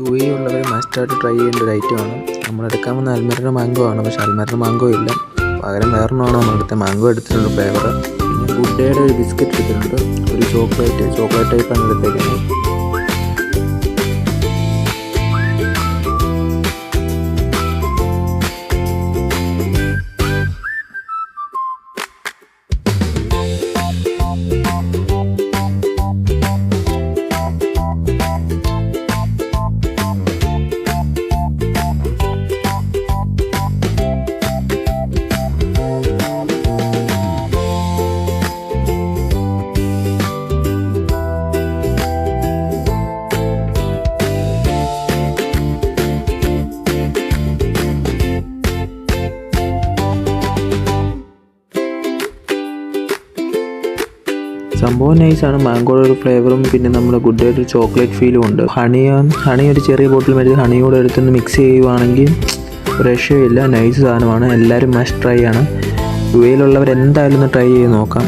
UAE ഉള്ളവർ മസ്റ്റായിട്ട് try ചെയ്യേണ്ട ഒരു ഐറ്റമാണ്. നമ്മളെടുക്കാൻ വന്ന അൽമേറയുടെ മാംഗോ ആണ്, പക്ഷേ അൽമേറയുടെ മാംഗോ ഇല്ല, പകരം വേറൊരെണ്ണമാണ് നമ്മളെടുത്ത മാംഗോ എടുത്തിട്ടുണ്ട് ഫ്ലേവർ. പിന്നെ ഗുഡ് ഡേയുടെ ഒരു ബിസ്ക്കറ്റ് എടുത്തിട്ടുണ്ട്, ഒരു ചോക്ലേറ്റ് ടൈപ്പാണ് എടുത്തേക്കുന്നത്. സംഭവം നൈസാണ്. മാംഗോയുടെ ഒരു ഫ്ലേവറും പിന്നെ നമ്മുടെ ഗുഡ് ഡേയുടെ ഒരു ചോക്ലേറ്റ് ഫീലും ഉണ്ട്. ഹണി ഒരു ചെറിയ ബോട്ടിൽ മേടിച്ച് ഹണിയോടെ എടുത്തൊന്ന് മിക്സ് ചെയ്യുവാണെങ്കിൽ ഒരു രക്ഷയില്ല. നൈസ് സാധനമാണ്, എല്ലാവരും മസ്റ്റ് ട്രൈ ആണ്. UAE എന്തായാലും ഒന്ന് ട്രൈ ചെയ്ത് നോക്കാം.